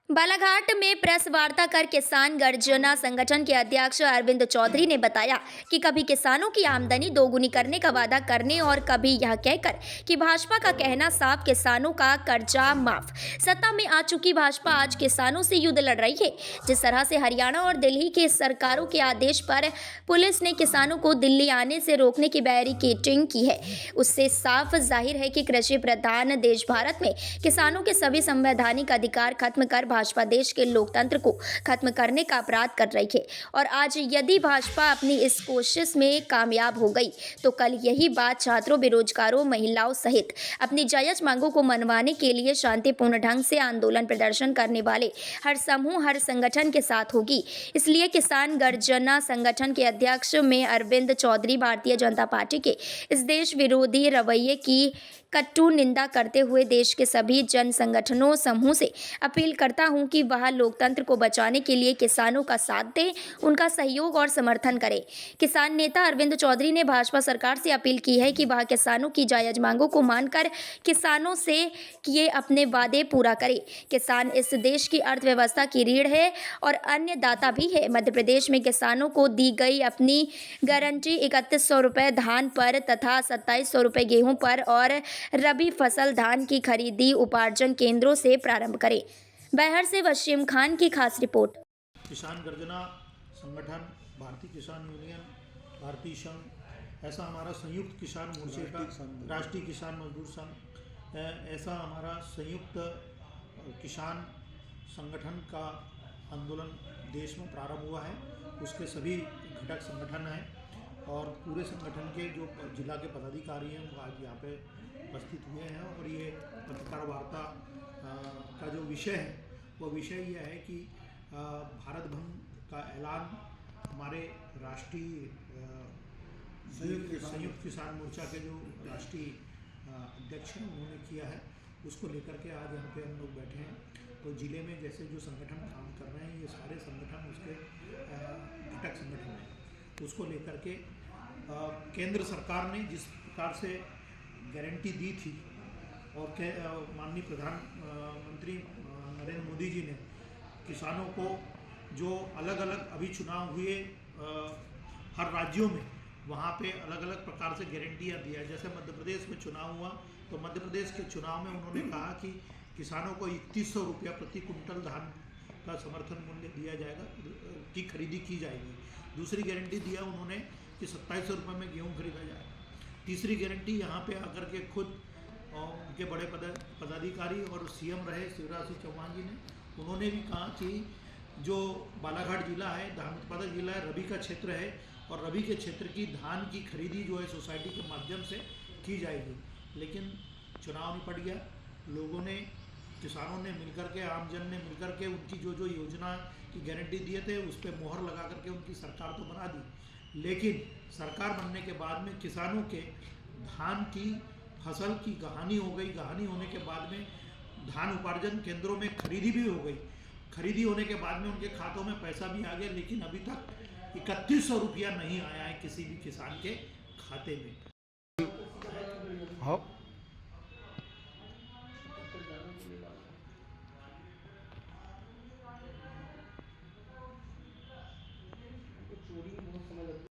बालाघाट में प्रेस वार्ता कर किसान गर्जना संगठन के अध्यक्ष अरविंद चौधरी ने बताया कि कभी किसानों की आमदनी दोगुनी करने का वादा करने और कभी यह कहकर कि भाजपा का कहना साफ किसानों का कर्जा माफ। सत्ता में आ चुकी भाजपा आज किसानों से युद्ध लड़ रही है। जिस तरह से हरियाणा और दिल्ली की सरकारों के आदेश पर पुलिस ने किसानों को दिल्ली आने से रोकने की बैरिकेडिंग की है, उससे साफ जाहिर है कि कृषि प्रधान देश भारत में किसानों के सभी संवैधानिक अधिकार खत्म कर भाजपा देश के लोकतंत्र को खत्म करने का अपराध कर रही है। और आज यदि भाजपा अपनी इस कोशिश में कामयाब हो गई तो कल यही बात छात्रों, बेरोजगारों, महिलाओं सहित अपनी जायज मांगों को मनवाने के लिए शांतिपूर्ण ढंग से आंदोलन प्रदर्शन करने वाले हर समूह, हर संगठन के साथ होगी। इसलिए किसान गर्जना संगठन के अध्यक्ष में अरविंद चौधरी भारतीय जनता पार्टी के इस देश विरोधी रवैये की कटु निंदा करते हुए देश के सभी जन संगठनों समूह से अपील करता हूं कि वह लोकतंत्र को बचाने के लिए किसानों का साथ दें, उनका सहयोग और समर्थन करें। किसान नेता अरविंद चौधरी ने भाजपा सरकार से अपील की है कि वह किसानों की जायज मांगों को मानकर किसानों से किए अपने वादे पूरा करे। किसान इस देश की अर्थव्यवस्था की रीढ़ है और अन्नदाता भी है। मध्य प्रदेश में किसानों को दी गई अपनी गारंटी 3100 रुपये धान पर तथा 2700 रुपये गेहूं पर और रबी फसल धान की खरीदी उपार्जन केंद्रों से प्रारंभ करें। बहर से वसीम खान की खास रिपोर्ट। किसान गर्जना संगठन, भारतीय किसान यूनियन, भारतीय संघ, ऐसा हमारा संयुक्त किसान मोर्चे का, राष्ट्रीय किसान मजदूर संघ, ऐसा हमारा संयुक्त किसान संगठन का आंदोलन देश में प्रारंभ हुआ है। उसके सभी घटक संगठन हैं और पूरे संगठन के जो जिला के पदाधिकारी हैं वो आज यहाँ पे उपस्थित हुए हैं। और ये पत्रकार वार्ता का जो विषय है वो विषय यह है कि भारत भंग का ऐलान हमारे राष्ट्रीय संयुक्त किसान मोर्चा के जो राष्ट्रीय अध्यक्ष हैं उन्होंने किया है। उसको लेकर के आज यहाँ पे हम लोग बैठे हैं। तो ज़िले में जैसे जो संगठन काम कर रहे हैं ये सारे संगठन उसके घटक संगठन हैं। उसको लेकर के केंद्र सरकार ने जिस प्रकार से गारंटी दी थी और माननीय प्रधानमंत्री नरेंद्र मोदी जी ने किसानों को जो अलग अलग अभी चुनाव हुए हर राज्यों में वहाँ पे अलग अलग प्रकार से गारंटियाँ दिया। जैसे मध्य प्रदेश में चुनाव हुआ तो मध्य प्रदेश के चुनाव में उन्होंने कहा कि किसानों को 3100 रुपया प्रति कुंटल धान का समर्थन मूल्य दिया जाएगा, की खरीदी की जाएगी। दूसरी गारंटी दिया उन्होंने कि 2700 रुपये में गेहूँ खरीदा जाएगा। तीसरी गारंटी यहाँ पे आकर के खुद उनके बड़े पदाधिकारी और सीएम रहे शिवराज सिंह चौहान जी ने, उन्होंने भी कहा कि जो बालाघाट जिला है धान उत्पादक जिला है, रबी का क्षेत्र है और रबी के क्षेत्र की धान की खरीदी जो है सोसाइटी के माध्यम से की जाएगी। लेकिन चुनाव निपट गया, लोगों ने, किसानों ने मिलकर के, आमजन ने मिलकर के उनकी जो जो योजना की गारंटी दिए थे उस पर मोहर लगा करके उनकी सरकार तो बना दी। लेकिन सरकार बनने के बाद में किसानों के धान की फसल की कहानी हो गई। कहानी होने के बाद में धान उपार्जन केंद्रों में खरीदी भी हो गई। खरीदी होने के बाद में उनके खातों में पैसा भी आ गया, लेकिन अभी तक 3100 रुपया नहीं आया है किसी भी किसान के खाते में। हाँ।